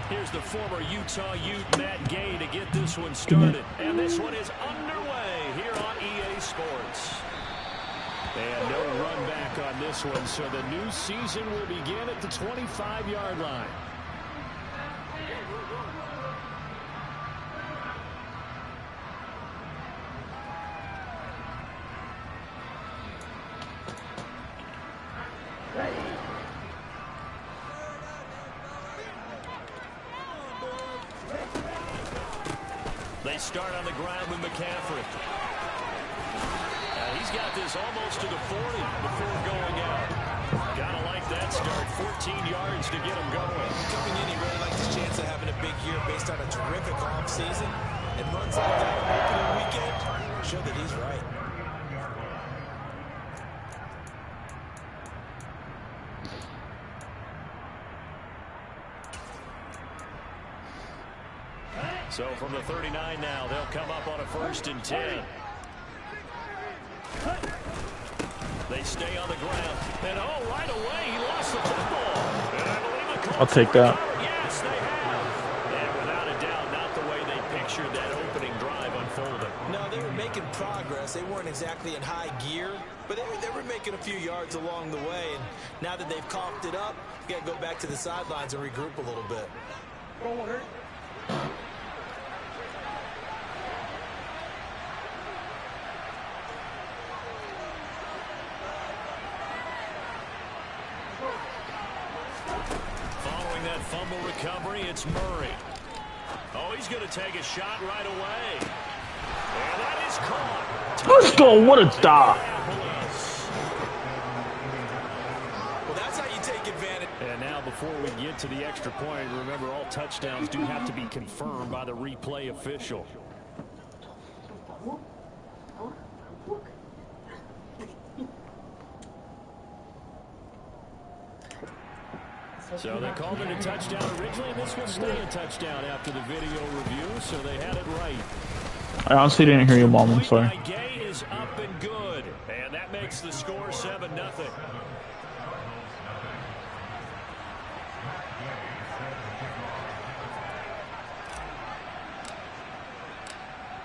Here's the former Utah Ute, Matt Gay, to get this one started. And this one is underway here on EA Sports. And no run back on this one, so the new season will begin at the 25-yard line. They start on the ground with McCaffrey. He's got this almost to the 40 before going out. Gotta like that start. 14 yards to get him going. Coming in, he really likes his chance of having a big year based on a terrific offseason. And runs like that opening weekend show that he's right. So from the 39 now, they'll come up on a 1st and 10. They stay on the ground. And right away, he lost the football. And I believe the I'll take that. Yes, they have. And without a doubt, not the way they pictured that opening drive unfolding. No, they were making progress. They weren't exactly in high gear, but they were making a few yards along the way. And now that they've coughed it up, you got to go back to the sidelines and regroup a little bit. That fumble recovery, it's Murray. Oh, he's going to take a shot right away. And that is caught. Let's go. What a stop. Well, that's how you take advantage. And now before we get to the extra point, remember all touchdowns do have to be confirmed by the replay official. So they called it a touchdown originally, and this will stay a touchdown after the video review, so they had it right. I honestly didn't hear you, Mom. I'm sorry. Gay is up and good, and that makes the score 7-0.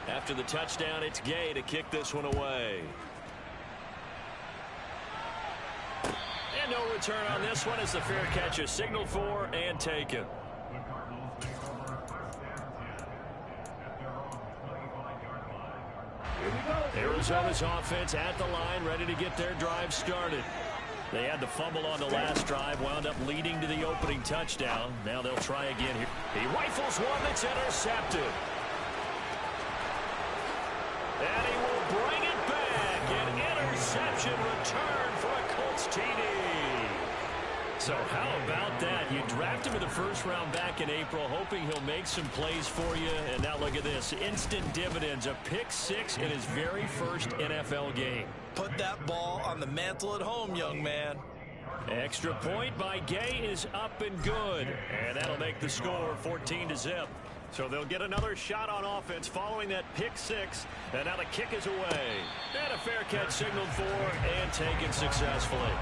After the touchdown, it's Gay to kick this one away. And no return on this one as the fair catch is signaled for and taken. Arizona's offense at the line, ready to get their drive started. They had the fumble on the last drive, wound up leading to the opening touchdown. Now they'll try again here. He rifles one that's intercepted. And he will bring it back. An interception return for a Colts TD. So how about that? You draft him in the 1st round back in April, hoping he'll make some plays for you. And now look at this. Instant dividends. A pick-6 in his very first NFL game. Put that ball on the mantle at home, young man. Extra point by Gay is up and good. And that'll make the score 14-0. So they'll get another shot on offense following that pick-6. And now the kick is away. And a fair catch signaled for and taken successfully.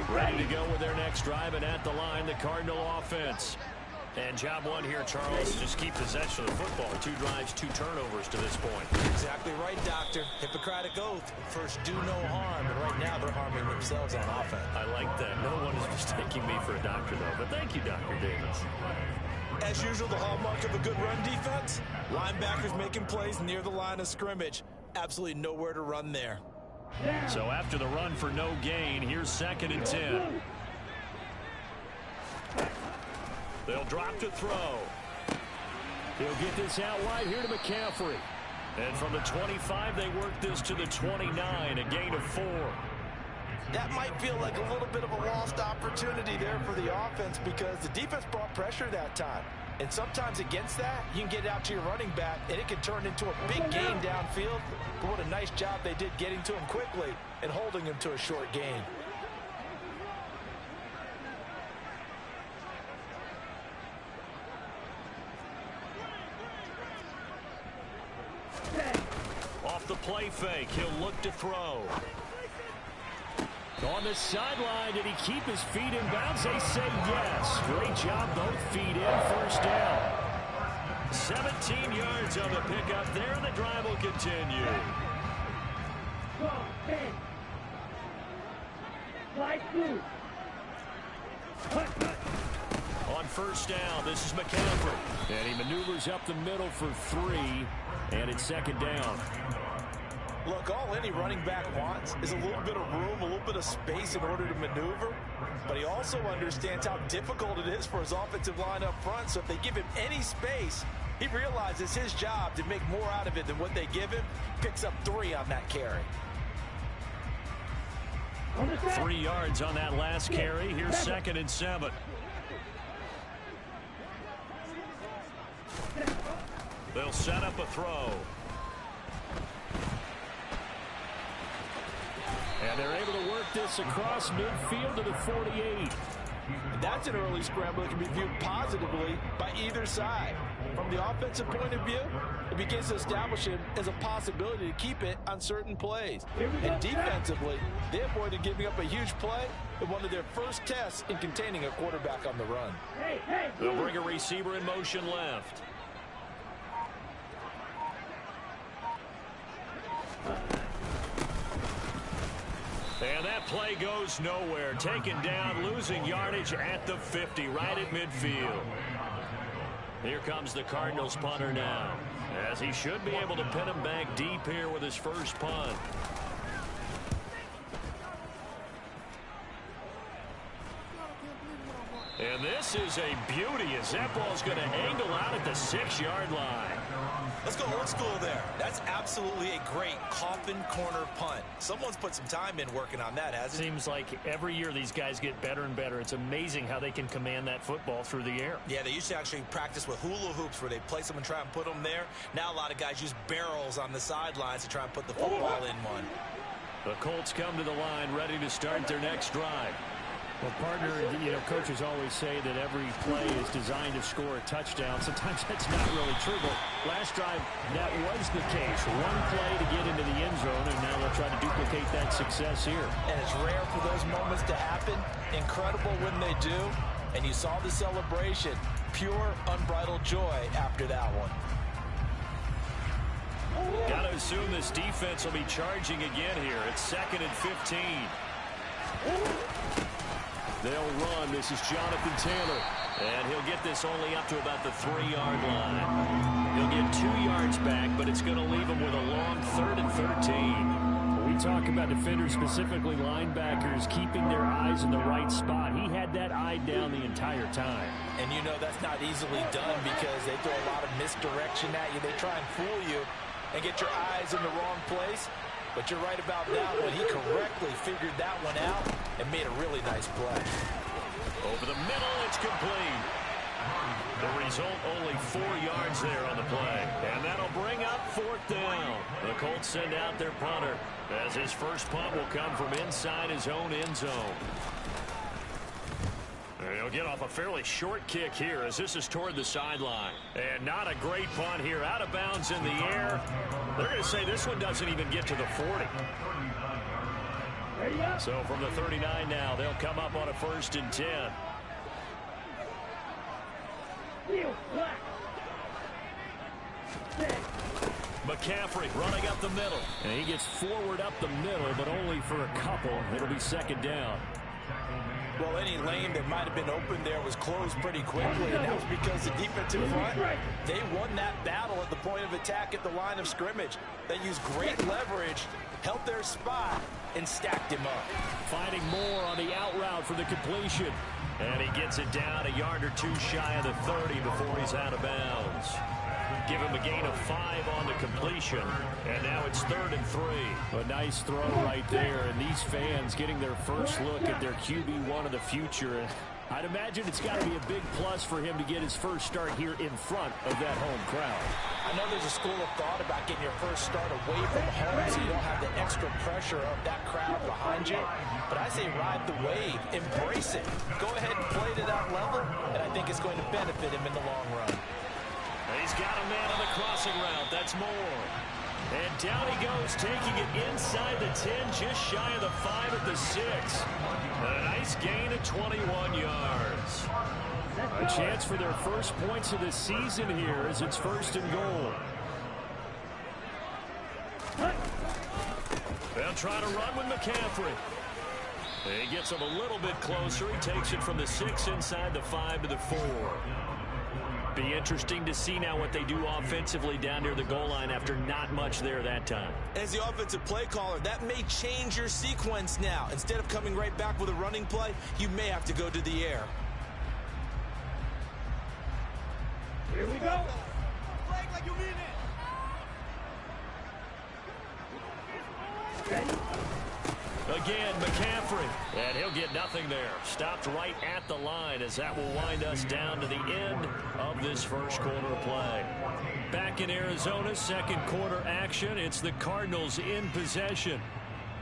Ready to go with their next drive, and at the line, the Cardinal offense. And job one here, Charles, just keep possession of the football. 2 drives, 2 turnovers to this point. Exactly right, Doctor. Hippocratic oath. First, do no harm. And right now, they're harming themselves on offense. I like that. No one is mistaking me for a doctor, though. But thank you, Dr. Davis. As usual, the hallmark of a good run defense, linebackers making plays near the line of scrimmage. Absolutely nowhere to run there. So after the run for no gain, here's 2nd and 10. They'll drop to throw. He'll get this out wide here to McCaffrey. And from the 25, they work this to the 29, a gain of 4. That might feel like a little bit of a lost opportunity there for the offense because the defense brought pressure that time. And sometimes against that, you can get out to your running back, and it can turn into a big gain downfield. But what a nice job they did getting to him quickly and holding him to a short gain. the play fake. He'll look to throw. On the sideline, did he keep his feet in bounds? They say yes. Great job, both feet in, first down. 17 yards on the pickup there, and the drive will continue. On first down, this is McCaffrey. And he maneuvers up the middle for 3, and it's second down. Look, all any running back wants is a little bit of room, a little bit of space in order to maneuver. But he also understands how difficult it is for his offensive line up front. So if they give him any space, he realizes his job to make more out of it than what they give him. Picks up 3 on that carry. 3 yards on that last carry. Here's 2nd and 7. They'll set up a throw. And they're able to work this across midfield to the 48. That's an early scramble that can be viewed positively by either side. From the offensive point of view, it begins to establish him as a possibility to keep it on certain plays. And defensively, they avoided giving up a huge play in one of their first tests in containing a quarterback on the run. They'll bring a receiver in motion left. And that play goes nowhere. Taken down, losing yardage at the 50, right at midfield. Here comes the Cardinals punter now, as he should be able to pin him back deep here with his first punt. And this is a beauty as that ball's going to angle out at the 6-yard line. Let's go old school there. That's absolutely a great coffin corner punt. Someone's put some time in working on that, hasn't it? Seems like every year these guys get better and better. It's amazing how they can command that football through the air. Yeah, they used to actually practice with hula hoops where they place them and try and put them there. Now a lot of guys use barrels on the sidelines to try and put the football in one. The Colts come to the line ready to start their next drive. Well, partner, coaches always say that every play is designed to score a touchdown. Sometimes that's not really true, but last drive, that was the case. One play to get into the end zone, and now they'll try to duplicate that success here. And it's rare for those moments to happen. Incredible when they do. And you saw the celebration. Pure, unbridled joy after that one. Got to assume this defense will be charging again here. It's 2nd and 15. They'll run. This is Jonathan Taylor. And he'll get this only up to about the 3-yard line. He'll get 2 yards back, but it's going to leave him with a long 3rd and 13. We talk about defenders, specifically linebackers, keeping their eyes in the right spot. He had that eye down the entire time. And you know that's not easily done because they throw a lot of misdirection at you. They try and fool you and get your eyes in the wrong place. But you're right about that one. He correctly figured that one out and made a really nice play. Over the middle, it's complete. The result, only 4 yards there on the play. And that'll bring up 4th down. The Colts send out their punter as his first punt will come from inside his own end zone. He'll get off a fairly short kick here as this is toward the sideline. And not a great punt here. Out of bounds in the air. They're going to say this one doesn't even get to the 40. So from the 39 now, they'll come up on a 1st and 10. McCaffrey running up the middle. And he gets forward up the middle, but only for a couple. It'll be 2nd down. Well, any lane that might have been open there was closed pretty quickly, and that was because the defensive front, they won that battle at the point of attack at the line of scrimmage. They used great leverage, held their spot, and stacked him up. Finding more on the out route for the completion. And he gets it down a yard or 2 shy of the 30 before he's out of bounds. Give him a gain of 5 on the completion. And now it's 3rd and 3. A nice throw right there. And these fans getting their first look at their QB1 of the future. I'd imagine it's got to be a big plus for him to get his first start here in front of that home crowd. I know there's a school of thought about getting your first start away from home so you don't have the extra pressure of that crowd behind you. But I say ride the wave. Embrace it. Go ahead and play to that level, and I think it's going to benefit him in the long run. He's got a man on the crossing route. That's Moore. And down he goes, taking it inside the 10, just shy of the 5 at the 6. A nice gain of 21 yards. A chance for their first points of the season here as it's 1st and goal. They'll try to run with McCaffrey. He gets him a little bit closer. He takes it from the 6 inside the 5 to the 4. Be interesting to see now what they do offensively down near the goal line after not much there that time. As the offensive play caller, that may change your sequence now. Instead of coming right back with a running play, you may have to go to the air. Here we go. Flag like you mean it. Again, McCaffrey. And he'll get nothing there. Stopped right at the line as that will wind us down to the end of this first quarter play. Back in Arizona, second quarter action. It's the Cardinals in possession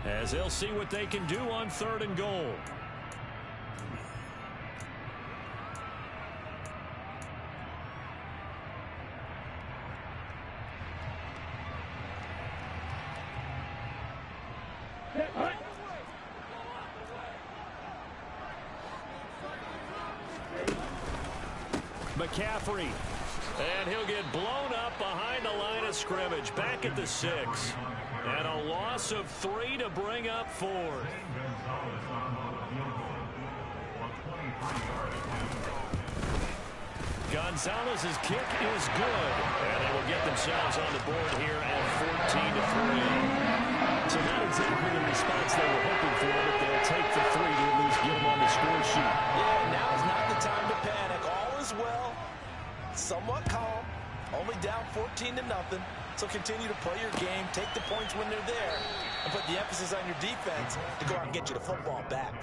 as they'll see what they can do on 3rd and goal. McCaffrey, and he'll get blown up behind the line of scrimmage, back at the 6. And a loss of 3 to bring up 4th. Gonzalez's kick is good, and they will get themselves on the board here at 14-3. So not exactly the response they were hoping for, but they'll take the 3 to at least get them on the score sheet. Yeah, now is not the time to panic. All is well, somewhat calm, only down 14-0. So continue to play your game, take the points when they're there, and put the emphasis on your defense to go out and get you the football back.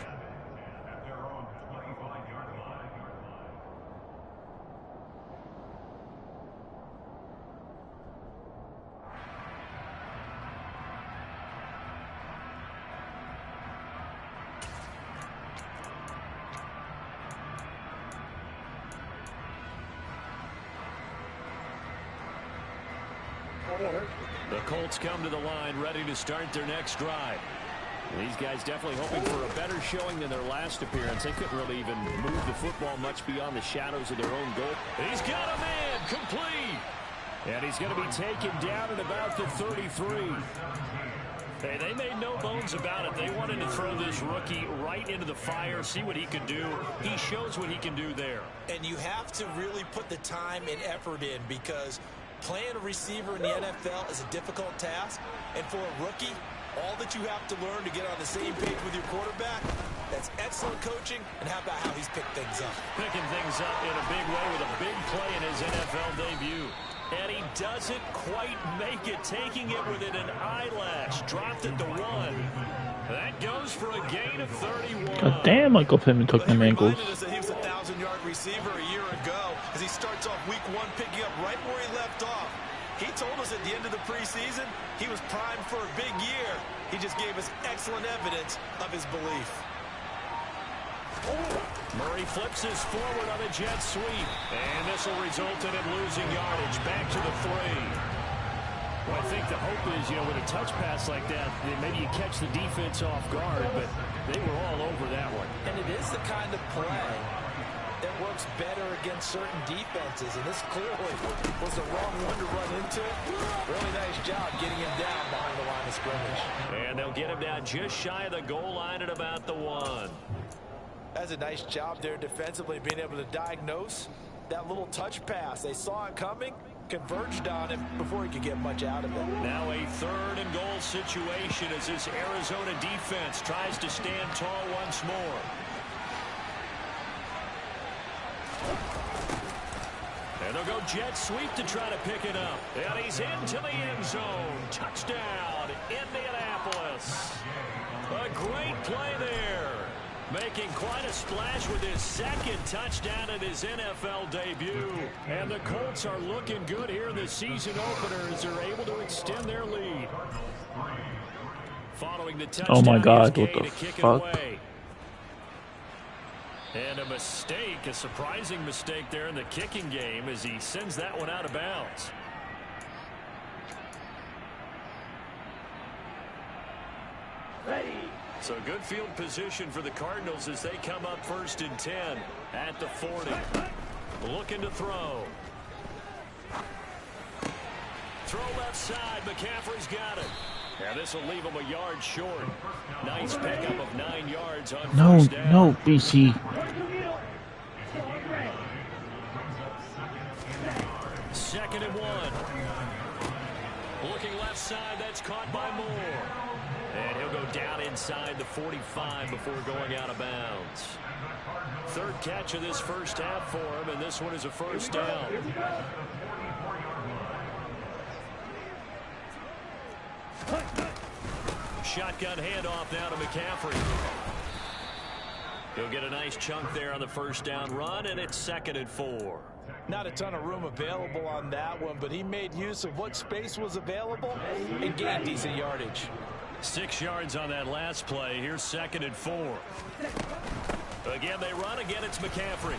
The Colts come to the line ready to start their next drive. These guys definitely hoping for a better showing than their last appearance. They couldn't really even move the football much beyond the shadows of their own goal. He's got a man complete. And he's going to be taken down at about the 33. Hey, they made no bones about it. They wanted to throw this rookie right into the fire, see what he could do. He shows what he can do there. And you have to really put the time and effort in because playing a receiver in the NFL is a difficult task. And for a rookie, all that you have to learn to get on the same page with your quarterback, that's excellent coaching. And how about how he's picked things up? Picking things up in a big way with a big play in his NFL debut. And he doesn't quite make it, taking it within an eyelash. Dropped at the 1. That goes for a gain of 31. God damn, Michael Pittman took them ankles. He was a 1,000-yard receiver a year ago as he starts off week 1 picking up right where he left off. He told us at the end of the preseason he was primed for a big year. He just gave us excellent evidence of his belief. Murray flips his forward on a jet sweep. And this will result in him losing yardage. Back to the 3. Well, I think the hope is, with a touch pass like that, maybe you catch the defense off guard, but they were all over that one. And it is the kind of play that works better against certain defenses, and this clearly was the wrong one to run into. Really nice job getting him down behind the line of scrimmage. And they'll get him down just shy of the goal line at about the 1. That's a nice job there defensively, being able to diagnose that little touch pass. They saw it coming, converged on him before he could get much out of it. Now a 3rd and goal situation as this Arizona defense tries to stand tall once more. And they'll go jet sweep to try to pick it up. And he's into the end zone. Touchdown, Indianapolis. A great play there. Making quite a splash with his 2nd touchdown in his NFL debut. And the Colts are looking good here in the season opener as they're able to extend their lead. Following the touchdown, oh my God, what the fuck? And a mistake, a surprising mistake there in the kicking game as he sends that one out of bounds. Ready. So good field position for the Cardinals as they come up 1st and 10 at the 40. Looking to throw. Throw left side. McCaffrey's got it. And this will leave him a yard short. Nice pickup of 9 yards on first down. No, BC. 2nd and 1. Looking left side. That's caught by Moore. And he'll go down inside the 45 before going out of bounds. 3rd catch of this first half for him, and this one is a first down. Shotgun handoff now to McCaffrey. He'll get a nice chunk there on the first down run, and it's 2nd and 4. Not a ton of room available on that one, but he made use of what space was available and gained decent yardage. 6 yards on that last play. Here's 2nd and 4. Again, they run. Again, it's McCaffrey.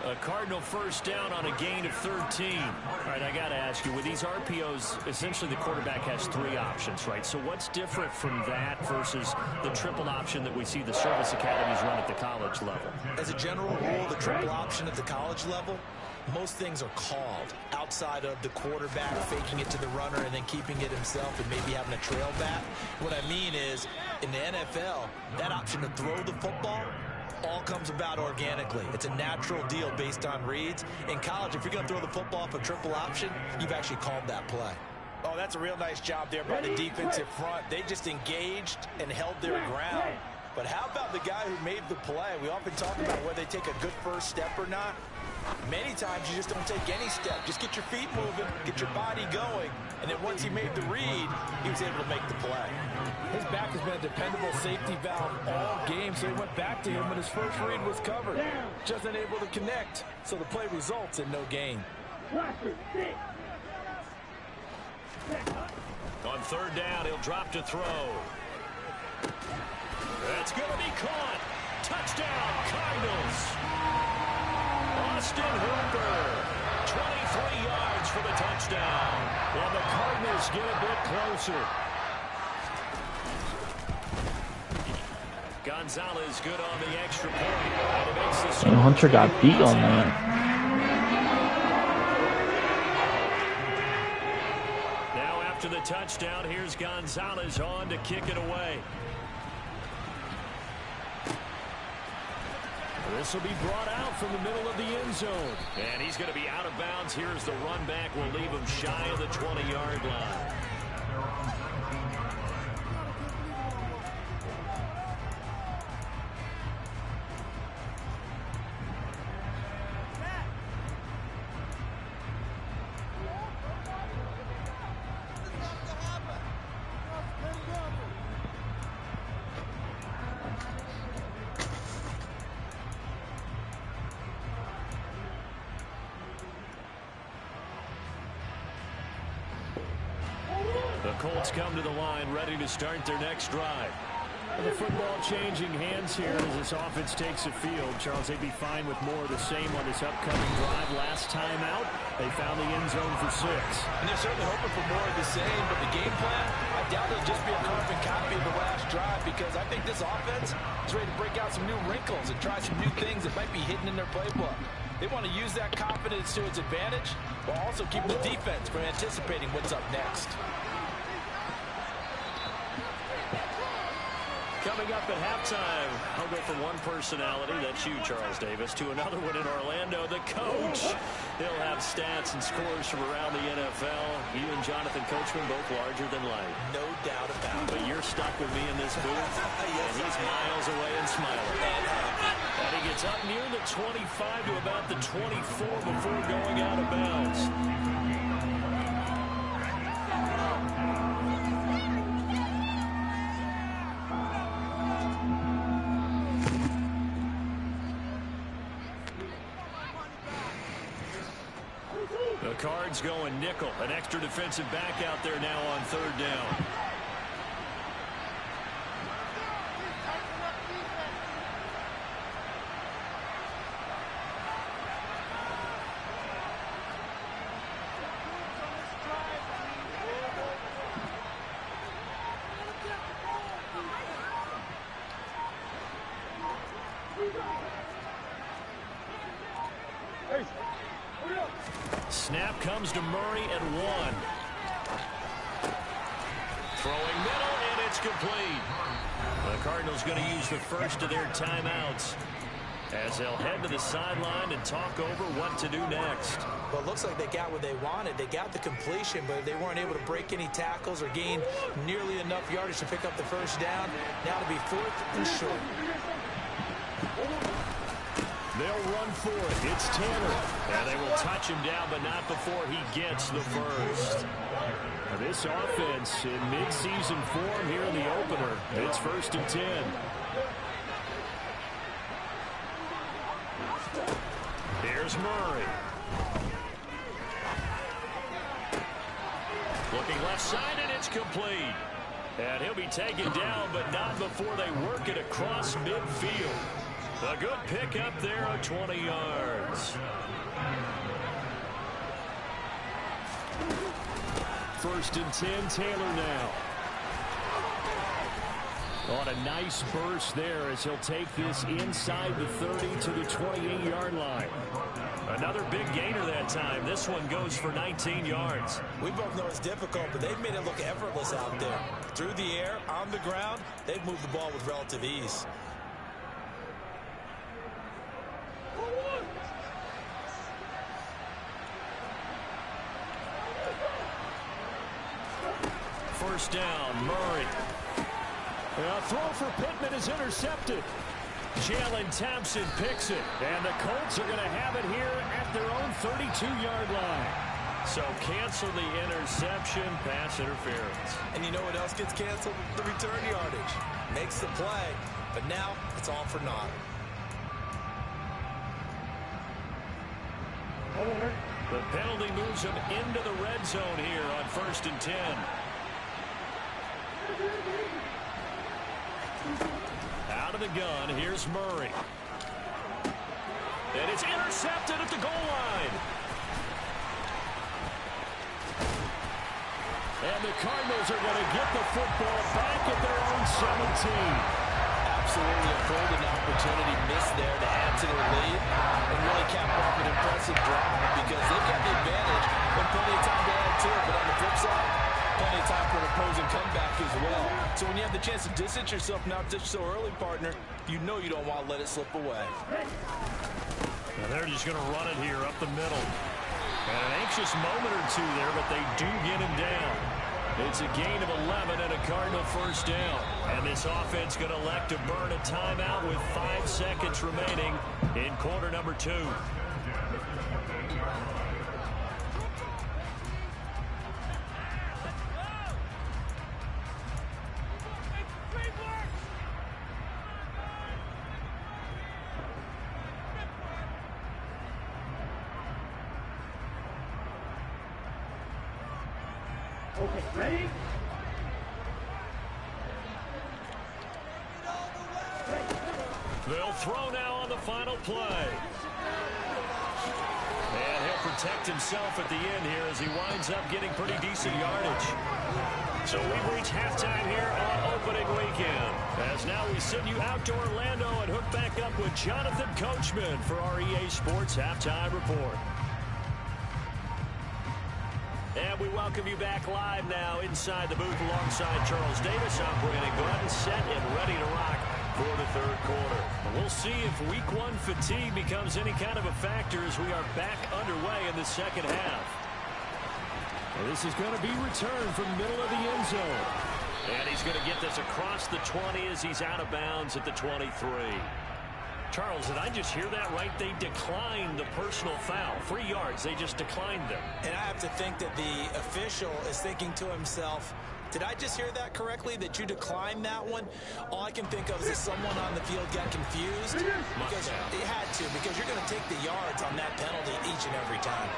A Cardinal first down on a gain of 13. All right, I got to ask you, with these RPOs, essentially the quarterback has 3 options, right? So what's different from that versus the triple option that we see the service academies run at the college level? As a general rule, the triple option at the college level, most things are called outside of the quarterback faking it to the runner and then keeping it himself and maybe having a trail back. What I mean is, in the NFL, that option to throw the football all comes about organically. It's a natural deal based on reads. In college, if you're going to throw the football for triple option, you've actually called that play. Oh, that's a real nice job there by the defensive front. They just engaged and held their ground. But how about the guy who made the play? We often talk about whether they take a good first step or not. Many times you just don't take any step. Just get your feet moving, get your body going, and then once he made the read, he was able to make the play. His back has been a dependable safety valve all game, so he went back to him when his first read was covered. Just unable to connect, so the play results in no gain. On 3rd down, he'll drop to throw. That's going to be caught. Touchdown, Cardinals. Austin Hooper, 23 yards for the touchdown. And the Cardinals get a bit closer. Gonzalez good on the extra point. And it makes this And Hunter got beat on that. Now after the touchdown, here's Gonzalez on to kick it away. This will be brought out from the middle of the end zone. And he's going to be out of bounds. Here's the run back. Will leave him shy of the 20-yard line. The Colts come to the line, ready to start their next drive. And the football changing hands here as this offense takes the field. Charles, they'd be fine with more of the same on this upcoming drive. Last time out, they found the end zone for 6. And they're certainly hoping for more of the same, but the game plan, I doubt it'll just be a carbon copy of the last drive, because I think this offense is ready to break out some new wrinkles and try some new things that might be hidden in their playbook. They want to use that confidence to its advantage, while also keeping the defense from anticipating what's up next. Coming up at halftime, I'll go from one personality, that's you, Charles Davis, to another one in Orlando, the coach. He'll have stats and scores from around the NFL. You and Jonathan Coachman both larger than life. No doubt about it. But you're stuck with me in this booth, and he's miles away and smiling. And he gets up near the 25 to about the 24 before going out of bounds. The Cards going nickel. An extra defensive back out there now on 3rd down. snap comes to Murray at 1. Throwing middle, and it's complete. The Cardinals going to use the first of their timeouts as they'll head to the sideline and talk over what to do next. Well, it looks like they got what they wanted. They got the completion, but they weren't able to break any tackles or gain nearly enough yardage to pick up the first down. Now to be 4th and short. They'll run for it. It's Taylor. And they will touch him down, but not before he gets the first. Now this offense in midseason form here in the opener. It's 1st and 10. Here's Murray. Looking left side, and it's complete. And he'll be taken down, but not before they work it across midfield. A good pickup there of 20 yards. 1st and 10, Taylor now. On a nice burst there as he'll take this inside the 30 to the 28-yard line. Another big gainer that time. This one goes for 19 yards. We both know it's difficult, but they've made it look effortless out there. Through the air, on the ground, they've moved the ball with relative ease. First down, Murray. A throw for Pittman is intercepted. Jalen Thompson picks it. And the Colts are going to have it here at their own 32-yard line. So cancel the interception, pass interference. And you know what else gets canceled? The return yardage. Makes the play, but now it's all for naught. The penalty moves him into the red zone here on 1st and 10. Out of the gun, here's Murray. And it's intercepted at the goal line. And the Cardinals are going to get the football back at their own 17. Absolutely a golden opportunity missed there to add to their lead and really cap off an impressive drive because they've got the advantage and plenty of time to add to it. But on the flip side, plenty of time for an opposing comeback as well. So when you have the chance to distance yourself now just so early, partner, you know you don't want to let it slip away. Now they're just going to run it here up the middle. And an anxious moment or two there, but they do get him down. It's a gain of 11 and a Cardinal first down. And this offense going to elect to burn a timeout with 5 seconds remaining in quarter number 2. Okay, ready? They'll throw now on the final play. And he'll protect himself at the end here as he winds up getting pretty decent yardage. So we've reached halftime here on opening weekend. As now we send you out to Orlando and hook back up with Jonathan Coachman for our EA Sports Halftime Report. And we welcome you back live now inside the booth alongside Charles Davis. I'm Brandon Glenn, set and ready to rock for the third quarter. We'll see if week 1 fatigue becomes any kind of a factor as we are back underway in the second half. And this is going to be returned from middle of the end zone. And he's going to get this across the 20 as he's out of bounds at the 23. Charles, did I just hear that right? They declined the personal foul. 3 yards, they just declined them. And I have to think that the official is thinking to himself, did I just hear that correctly, that you declined that one? All I can think of is that someone on the field got confused. Because it had to, because you're going to take the yards on that penalty each and every time.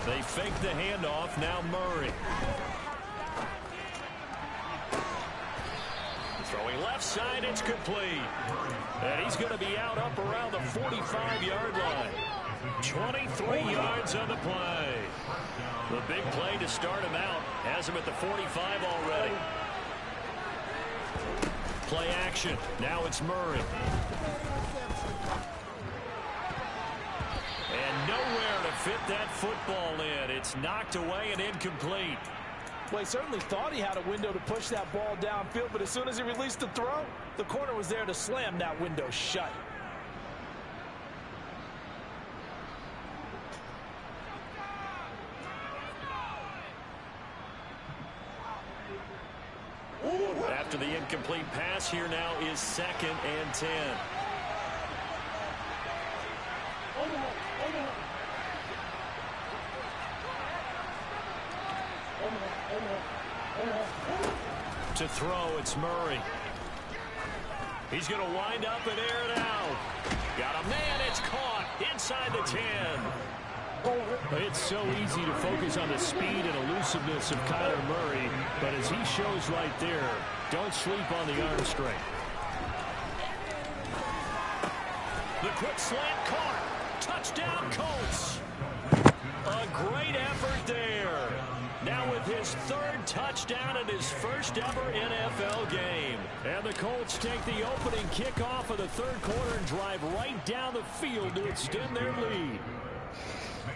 They fake the handoff, now Murray. Throwing left side, it's complete. And he's going to be out up around the 45-yard line. 23 yards on the play. The big play to start him out. Has him at the 45 already. Play action. Now it's Murray. fit that football in. It's knocked away and incomplete. Well, he certainly thought he had a window to push that ball downfield, but as soon as he released the throw, the corner was there to slam that window shut. After the incomplete pass, here now is 2nd and 10. To throw, it's Murray. He's going to wind up and air it out. Got a man, it's caught inside the 10. It's so easy to focus on the speed and elusiveness of Kyler Murray, but as he shows right there, don't sleep on the arm strength. The quick slant caught. Touchdown, Colts. A great effort there. Now with his 3rd touchdown in his first ever NFL game. And the Colts take the opening kickoff of the 3rd quarter and drive right down the field to extend their lead.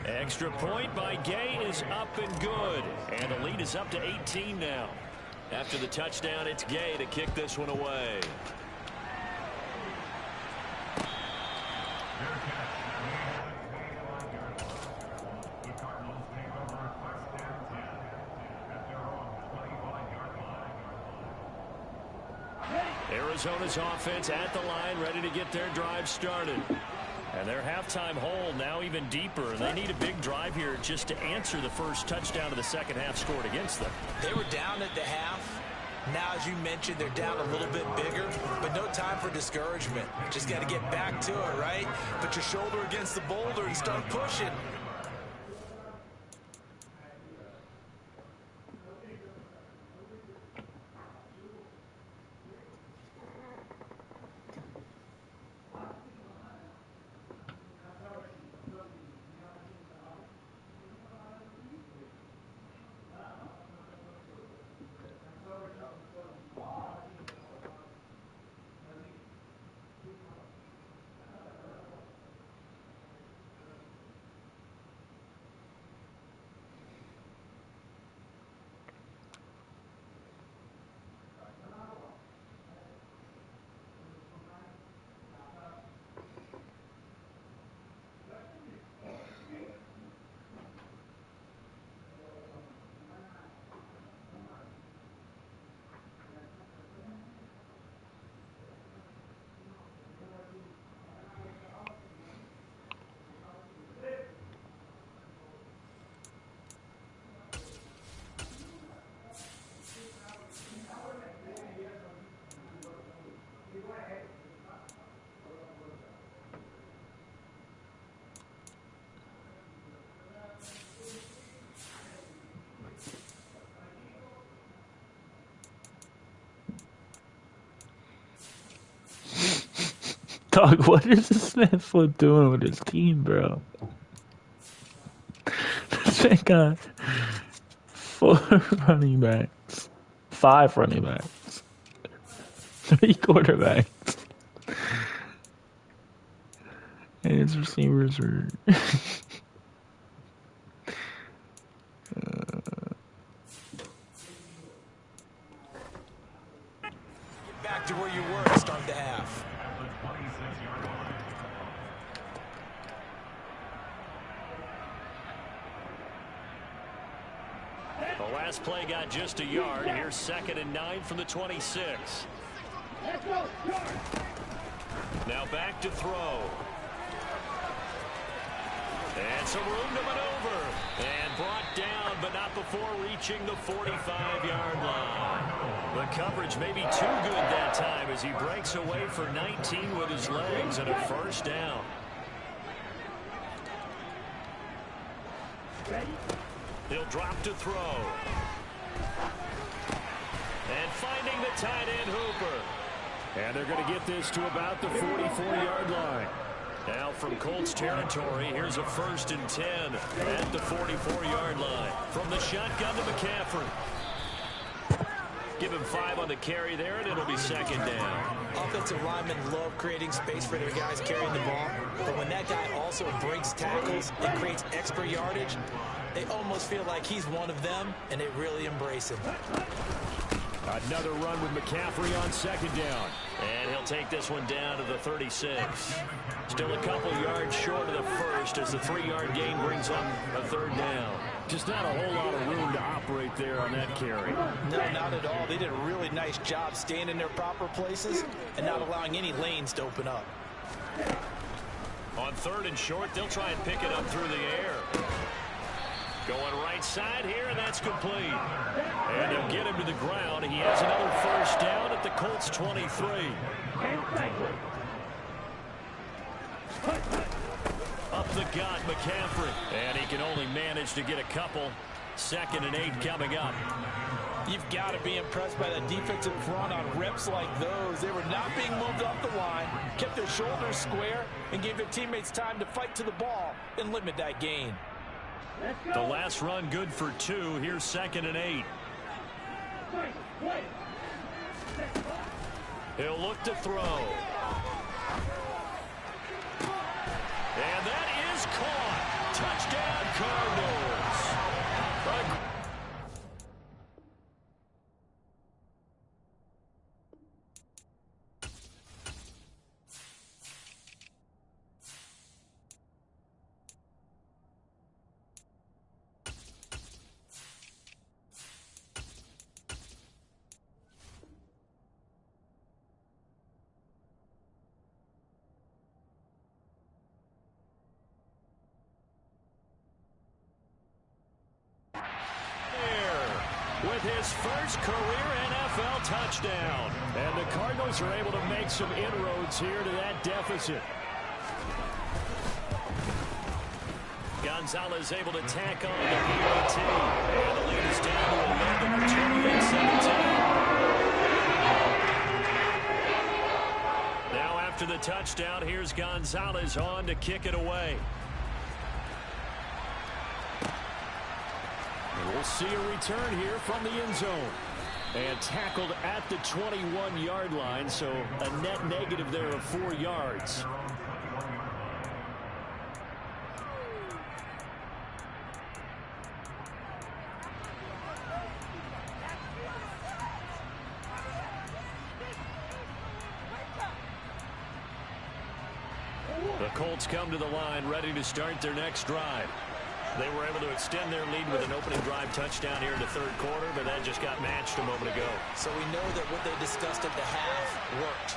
Extra point by Gay is up and good. And the lead is up to 18 now. After the touchdown, it's Gay to kick this one away. Arizona's offense at the line, ready to get their drive started. And their halftime hole now even deeper, and they need a big drive here just to answer the first touchdown of the second half scored against them. They were down at the half. Now, as you mentioned, they're down a little bit bigger, but no time for discouragement. Just got to get back to it, right? Put your shoulder against the boulder and start pushing. Dog, what is this man Flip doing with his team, bro? This man got 4 running backs, 5 running backs, 3 quarterbacks, and his receivers are... Get back to where you were to start the half. The last play got just a yard. Here's 2nd and 9 from the 26. Now back to throw. And some room to maneuver. And brought down, but not before reaching the 45-yard line. The coverage may be too good that time as he breaks away for 19 with his legs and a first down. He'll drop to throw. And finding the tight end Hooper. And they're going to get this to about the 44-yard line. Now from Colts territory, here's a 1st and 10 at the 44-yard line. From the shotgun to McCaffrey. Give him 5 on the carry there, and it'll be second down. Offensive linemen love creating space for their guys carrying the ball, but when that guy also breaks tackles and creates extra yardage, they almost feel like he's one of them, and they really embrace him. Another run with McCaffrey on second down. And he'll take this one down to the 36. Still a couple yards short of the first as the 3-yard gain brings up a third down. Just not a whole lot of room to operate there on that carry. No, not at all. They did a really nice job staying in their proper places and not allowing any lanes to open up. On 3rd and short, they'll try and pick it up through the air. Going right side here, and that's complete. And they'll get him to the ground. He has another first down at the Colts 23. Up the gut, McCaffrey. And he can only manage to get a couple. 2nd and 8 coming up. You've got to be impressed by the defensive front on reps like those. They were not being moved off the line, kept their shoulders square, and gave their teammates time to fight to the ball and limit that gain. The last run good for 2. Here's 2nd and 8. He'll look to throw. And that is caught. Touchdown, Cardinals. With his first career NFL touchdown. And the Cardinals are able to make some inroads here to that deficit. Gonzalez able to tack on the PAT. And the lead is down to 11, 28-17. Now after the touchdown, here's Gonzalez on to kick it away. We'll see a return here from the end zone. And tackled at the 21-yard line, so a net negative there of 4 yards. The Colts come to the line, ready to start their next drive. They were able to extend their lead with an opening drive touchdown here in the 3rd quarter, but that just got matched a moment ago. So we know that what they discussed at the half worked.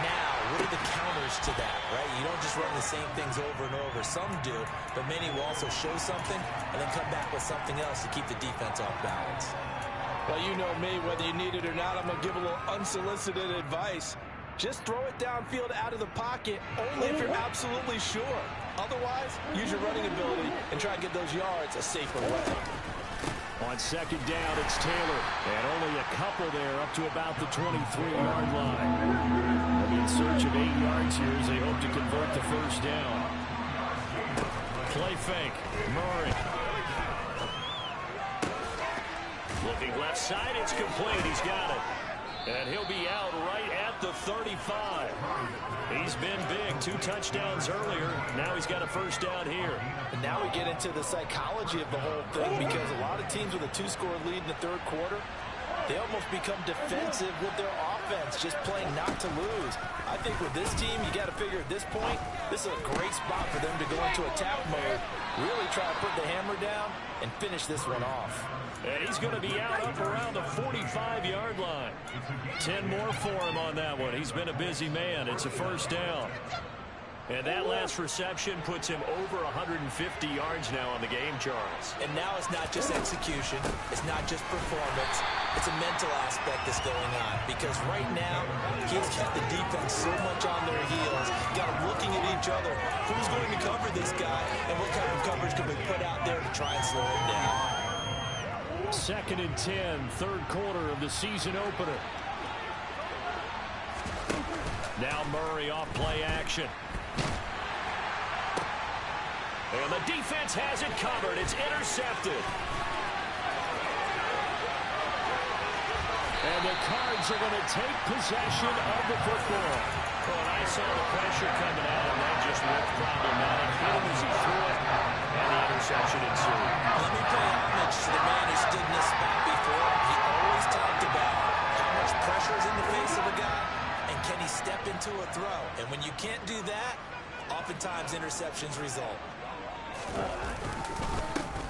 Now, what are the counters to that, right? You don't just run the same things over and over. Some do, but many will also show something and then come back with something else to keep the defense off balance. Well, you know me, whether you need it or not, I'm going to give a little unsolicited advice. Just throw it downfield out of the pocket, only if you're absolutely sure. Otherwise, use your running ability and try and get those yards a safer way. On 2nd down, it's Taylor. And only a couple there up to about the 23-yard line. They'll be in search of 8 yards here as they hope to convert the first down. Play fake. Murray. Looking left side, it's complete. He's got it. And he'll be out right at the 35. He's been big. 2 touchdowns earlier. Now he's got a first down here. And now we get into the psychology of the whole thing, because a lot of teams with a 2-score lead in the 3rd quarter, they almost become defensive with their offense, just playing not to lose. I think with this team, you got to figure at this point, this is a great spot for them to go into attack mode, really try to put the hammer down and finish this one off. And he's going to be out up around the 45-yard line. 10 more for him on that one. He's been a busy man. It's a first down. And that last reception puts him over 150 yards now on the game, Charles. And now it's not just execution. It's not just performance. It's a mental aspect that's going on. Because right now, he's kept the defense so much on their heels. Got them looking at each other. Who's going to cover this guy? And what kind of coverage can we put out there to try and slow him down? 2nd and 10, 3rd quarter of the season opener. Now Murray off play action. And the defense has it covered. It's intercepted. And the Cards are going to take possession of the football. Well, and I saw the pressure coming at him. That just looked problematic. Hit him as he threw it, and the interception ensued. Let me pay homage to the man who stood in this spot before. He always talked about how much pressure is in the face of a guy, and can he step into a throw. And when you can't do that, oftentimes interceptions result.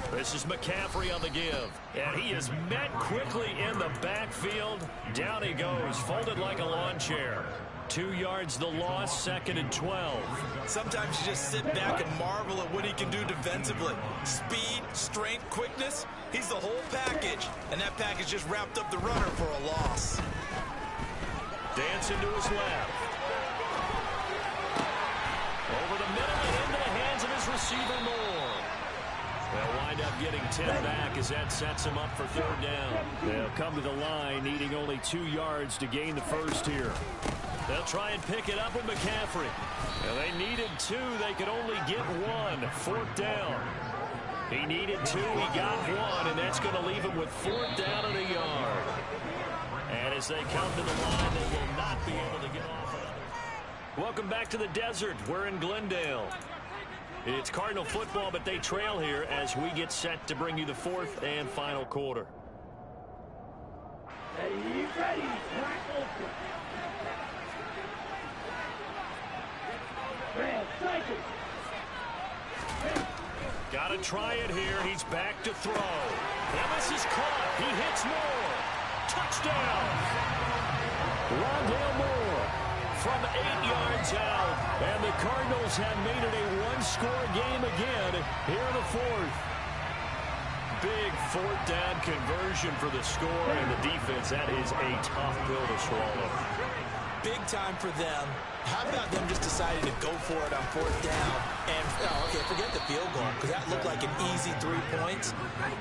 This is McCaffrey on the give. And he is met quickly in the backfield. Down he goes, folded like a lawn chair. 2 yards the loss, 2nd and 12. Sometimes you just sit back and marvel at what he can do defensively. Speed, strength, quickness. He's the whole package. And that package just wrapped up the runner for a loss. Dancing to his left. Over the middle and into the hands of his receiver, Moore. They'll wind up getting 10 back as that sets him up for 3rd down. They'll come to the line needing only 2 yards to gain the first here. They'll try and pick it up with McCaffrey. And they needed 2. They could only get 1. 4th down. He needed 2. He got 1. And that's going to leave him with 4th down and a yard. And as they come to the line, they will not be able to get off another. Welcome back to the desert. We're in Glendale. It's Cardinal football, but they trail here as we get set to bring you the 4th and final quarter. Ready, Got to try it here. He's back to throw. Ellis is caught. He hits Moore. Touchdown. Rondale Moore from 8 yards out. And the Cardinals have made it a one-score game again here in the 4th. Big 4th down conversion for the score, and the defense, that is a tough pill to swallow. Big time for them. How about them just deciding to go for it on 4th down? And, okay, forget the field goal, because that looked like an easy 3 points.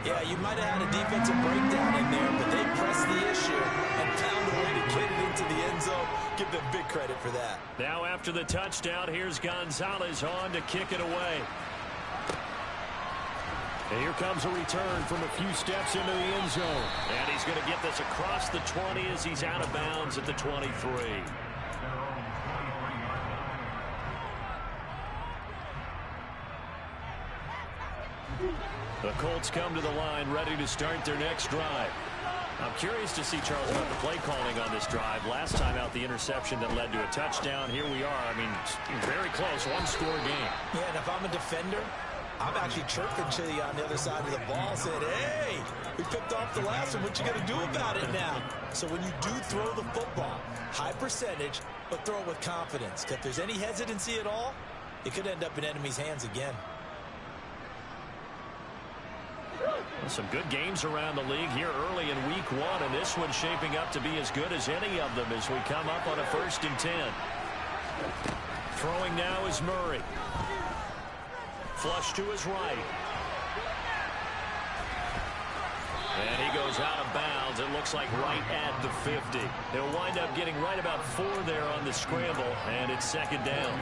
Yeah, you might have had a defensive breakdown in there, but they pressed the issue and found a way to get it into the end zone. Give them big credit for that. Now after the touchdown, here's Gonzalez on to kick it away. And here comes a return from a few steps into the end zone. And he's going to get this across the 20 as he's out of bounds at the 23. The Colts come to the line ready to start their next drive. I'm curious to see, Charles, about the play calling on this drive. Last time out, the interception that led to a touchdown. Here we are. I mean, very close, one-score game. Yeah, and if I'm a defender, I'm actually chirping to you on the other side of the ball, saying, hey, we picked off the last one. What you going to do about it now? So when you do throw the football, high percentage, but throw it with confidence. If there's any hesitancy at all, it could end up in enemy's hands again. Well, some good games around the league here early in week 1, and this one's shaping up to be as good as any of them as we come up on a 1st and 10. Throwing now is Murray. Flush to his right. And he goes out of bounds. It looks like right at the 50. He'll wind up getting right about 4 there on the scramble, and it's 2nd down.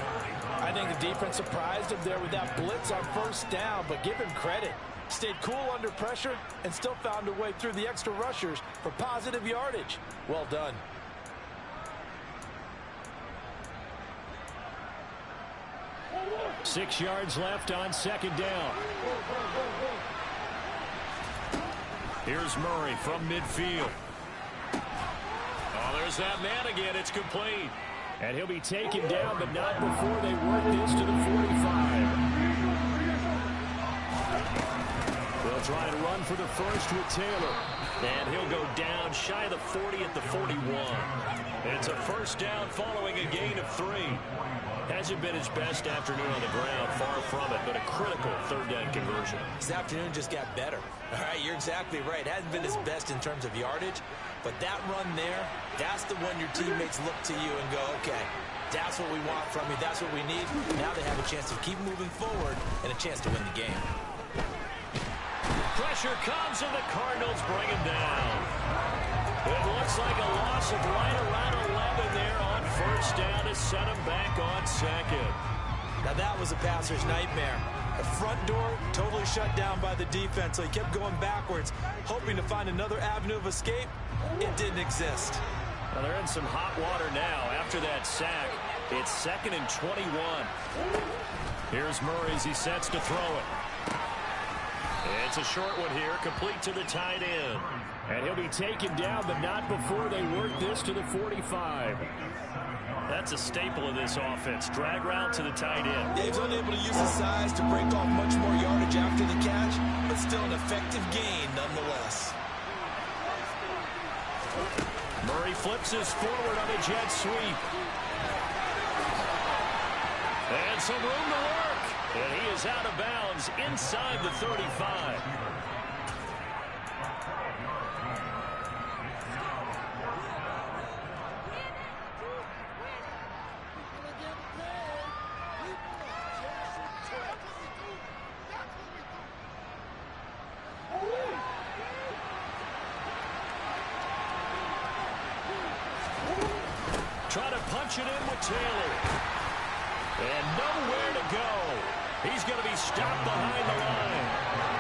I think the defense surprised him there with that blitz on 1st down, but give him credit. Stayed cool under pressure and still found a way through the extra rushers for positive yardage. Well done. Six yards left on 2nd down. Here's Murray from midfield. Oh, there's that man again. It's complete. And he'll be taken down, but not before they work this to the 45. They'll try and run for the first with Taylor. And he'll go down shy of the 40 at the 41. It's a 1st down following a gain of 3. Hasn't been his best afternoon on the ground, far from it, but a critical 3rd down conversion. His afternoon just got better. All right, you're exactly right. Hasn't been his best in terms of yardage, but that run there, that's the one your teammates look to you and go, okay, that's what we want from you. That's what we need. Now they have a chance to keep moving forward and a chance to win the game. Pressure comes, and the Cardinals bring him down. It looks like a loss of right around 11 there on 1st down to set him back on 2nd. Now that was a passer's nightmare. The front door totally shut down by the defense, so he kept going backwards, hoping to find another avenue of escape. It didn't exist. Well, they're in some hot water now after that sack. It's 2nd and 21. Here's Murray as he sets to throw it. It's a short one here, complete to the tight end. And he'll be taken down, but not before they work this to the 45. That's a staple of this offense. Drag route to the tight end. Yeah, he was only able to use his size to break off much more yardage after the catch, but still an effective gain nonetheless. Murray flips his forward on a jet sweep. And some room to work. And he is out of bounds inside the 35. Try to punch it in with Taylor. And nowhere to go. He's going to be stopped behind the line.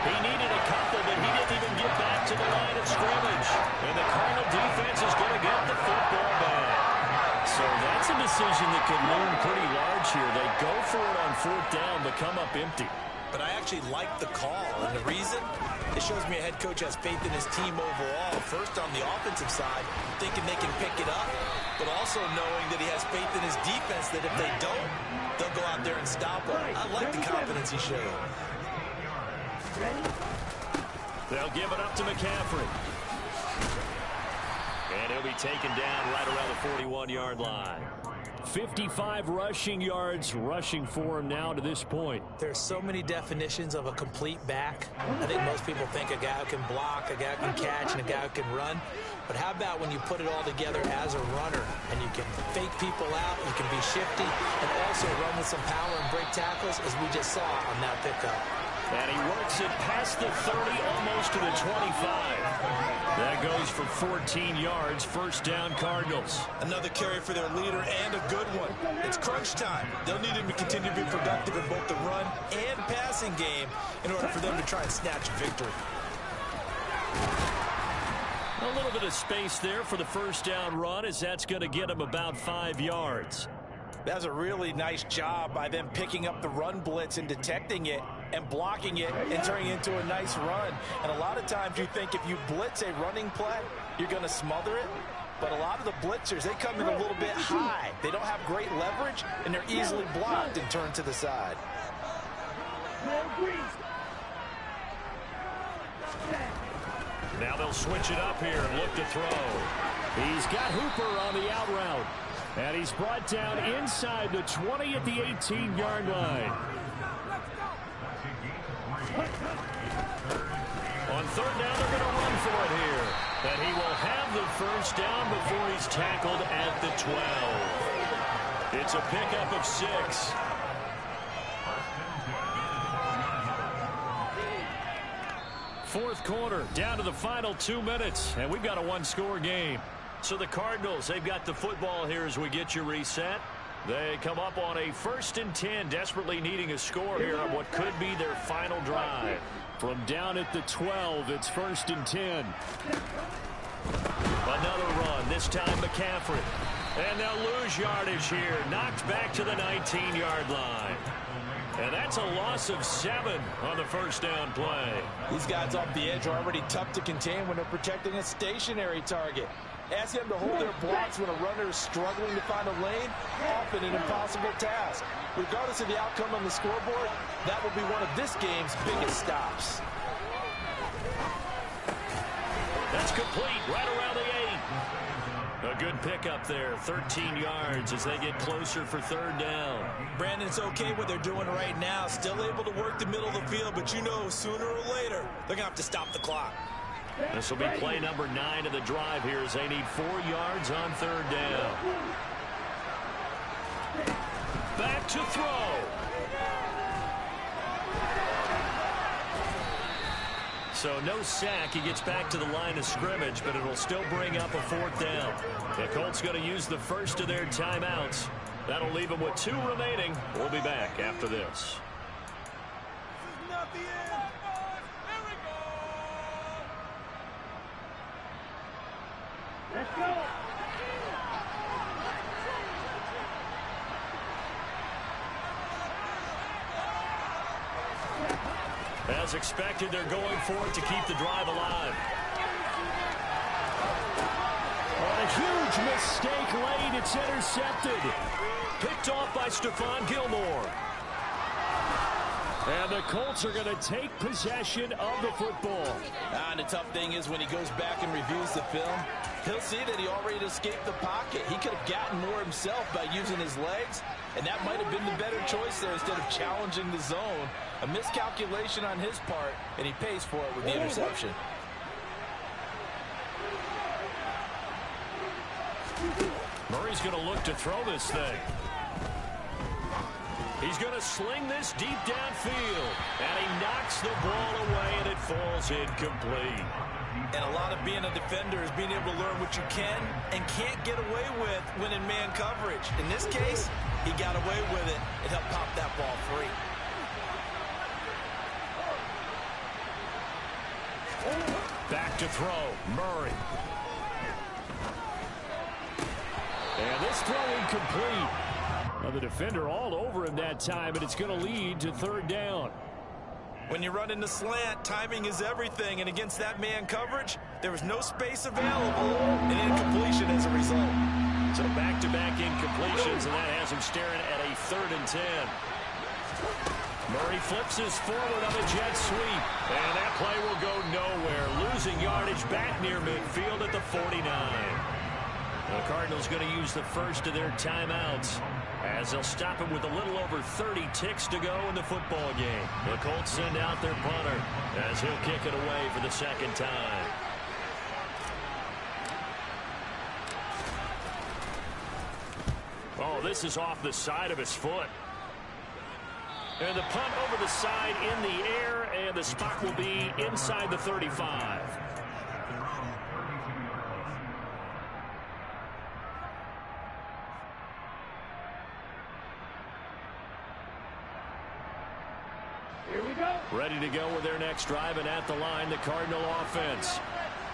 He needed a couple, but he didn't even get back to the line of scrimmage. And the Cardinal defense is going to get the football back. So that's a decision that could loom pretty large here. They go for it on 4th down, but come up empty. But I actually like the call, and the reason? It shows me a head coach has faith in his team overall. First on the offensive side, thinking they can pick it up, but also knowing that he has faith in his defense that if they don't, they'll go out there and stop him. I like the confidence he showed. They'll give it up to McCaffrey. And he'll be taken down right around the 41-yard line. 55 rushing yards rushing for him now to this point. There's so many definitions of a complete back. I think most people think a guy who can block, a guy who can catch, and a guy who can run. But how about when you put it all together as a runner and you can fake people out, you can be shifty, and also run with some power and break tackles, as we just saw on that pickup. And he works it past the 30, almost to the 25. That goes for 14 yards, 1st down Cardinals. Another carry for their leader and a good one. It's crunch time. They'll need him to continue to be productive in both the run and passing game in order for them to try and snatch a victory. A little bit of space there for the 1st down run, as that's going to get him about 5 yards. That's a really nice job by them picking up the run blitz and detecting it and blocking it and turning it into a nice run. And a lot of times you think if you blitz a running play, you're going to smother it. But a lot of the blitzers, they come in a little bit high. They don't have great leverage, and they're easily blocked and turned to the side. Now they'll switch it up here and look to throw. He's got Hooper on the out route. And he's brought down inside the 20 at the 18-yard line. On 3rd down, they're going to run for it here. And he will have the 1st down before he's tackled at the 12. It's a pickup of 6. Fourth quarter, down to the final 2 minutes. And we've got a 1-score game. So the Cardinals, they've got the football here as we get you reset. They come up on a 1st and 10, desperately needing a score here on what could be their final drive. From down at the 12, it's 1st and 10. Another run, this time McCaffrey. And they'll lose yardage here, knocked back to the 19-yard line. And that's a loss of 7 on the 1st down play. These guys off the edge are already tough to contain when they're protecting a stationary target. Ask them to hold their blocks when a runner is struggling to find a lane, often an impossible task. Regardless of the outcome on the scoreboard, that will be one of this game's biggest stops. That's complete, right around the 8. A good pickup there, 13 yards as they get closer for 3rd down. Brandon, it's okay what they're doing right now. Still able to work the middle of the field, but you know sooner or later they're going to have to stop the clock. This will be play number 9 of the drive here as they need 4 yards on 3rd down. Back to throw. So no sack. He gets back to the line of scrimmage, but it'll still bring up a 4th down. The Colts going to use the first of their timeouts. That'll leave them with 2 remaining. We'll be back after this. Let's go. As expected, they're going for it to keep the drive alive. On a huge mistake late, it's intercepted. Picked off by Stephon Gilmore. And the Colts are going to take possession of the football. And the tough thing is when he goes back and reviews the film, he'll see that he already escaped the pocket. He could have gotten more himself by using his legs, and that might have been the better choice there instead of challenging the zone. A miscalculation on his part, and he pays for it with the interception. Murray's going to look to throw this thing. He's going to sling this deep downfield, and he knocks the ball away, and it falls incomplete. And a lot of being a defender is being able to learn what you can and can't get away with when in man coverage. In this case, he got away with it and helped pop that ball free. Back to throw, Murray. And this throw incomplete. Well, the defender all over him that time, and it's going to lead to third down. When you run in the slant, timing is everything, and against that man coverage, there was no space available, and incompletion as a result. So back-to-back incompletions, and that has him staring at a 3rd and 10. Murray flips his forward on a jet sweep, and that play will go nowhere, losing yardage back near midfield at the 49. The Cardinals going to use the first of their timeouts as they'll stop him with a little over 30 ticks to go in the football game. The Colts send out their punter as he'll kick it away for the second time. Oh, this is off the side of his foot. And the punt over the side in the air, and the spot will be inside the 35. Ready to go with their next drive, and at the line, the Cardinal offense.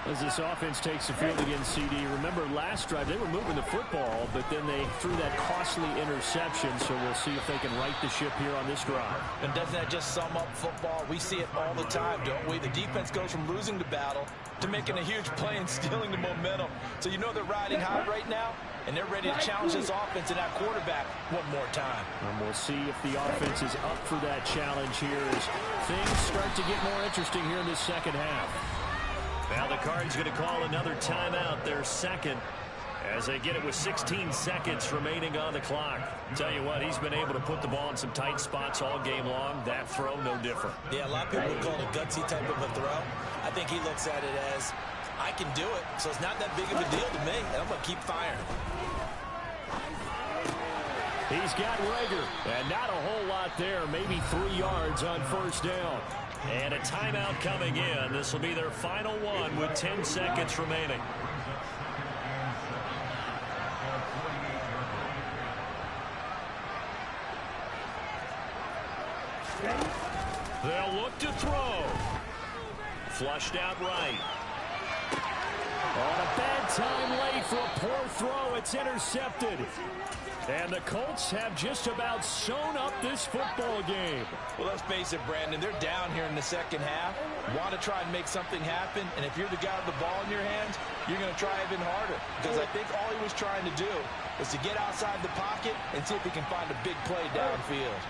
As this offense takes the field against CD, remember last drive they were moving the football, but then they threw that costly interception, so we'll see if they can right the ship here on this drive. And doesn't that just sum up football? We see it all the time, don't we? The defense goes from losing the battle to making a huge play and stealing the momentum. So you know they're riding high right now, and they're ready to challenge this offense and that quarterback one more time. And we'll see if the offense is up for that challenge here as things start to get more interesting here in this second half. Now the Cards going to call another timeout, their second, as they get it with 16 seconds remaining on the clock. Tell you what, he's been able to put the ball in some tight spots all game long. That throw, no different. Yeah, a lot of people would call it a gutsy type of a throw. I think he looks at it as, I can do it, so it's not that big of a deal to me, and I'm going to keep firing. He's got Rager, and not a whole lot there, maybe 3 yards on first down. And a timeout coming in. This will be their final one with 10 seconds remaining. They'll look to throw. Flushed out right. On a bad time late for a poor throw. It's intercepted. And the Colts have just about sewn up this football game. Well, let's face it, Brandon, they're down here in the second half. Want to try and make something happen, and if you're the guy with the ball in your hands, you're going to try even harder. Because I think all he was trying to do was to get outside the pocket and see if he can find a big play downfield.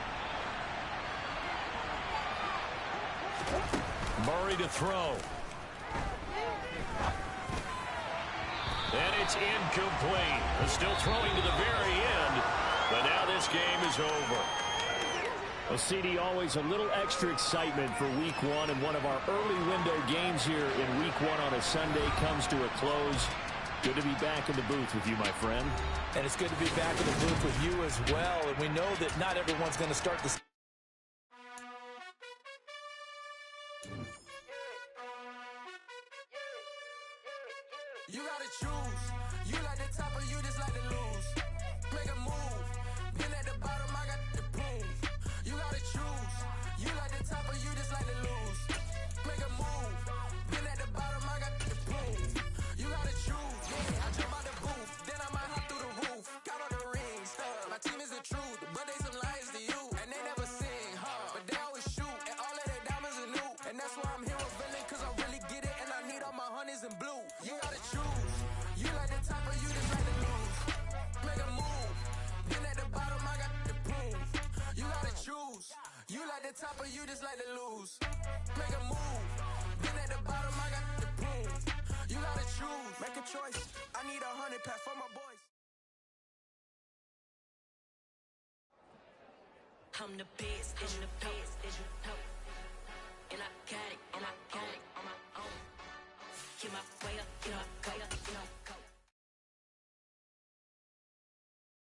Murray to throw. And it's incomplete. They're still throwing to the very end, but now this game is over. Well, CD, always a little extra excitement for Week 1, and one of our early window games here in Week 1 on a Sunday comes to a close. Good to be back in the booth with you, my friend. And it's good to be back in the booth with you as well, and we know that not everyone's going to start this. You gotta choose. You like the top or you just like to lose. Make a move. Been at the bottom, I got the proof. You gotta choose. You like the top or you just like choose. You like the top or you just like to lose. Make a move. Been at the bottom, I got the prove. You gotta choose. Make a choice. I need 100 pack for my boys. I'm the best, I'm the best, and I got it, on my own. Get my way up, get my way up,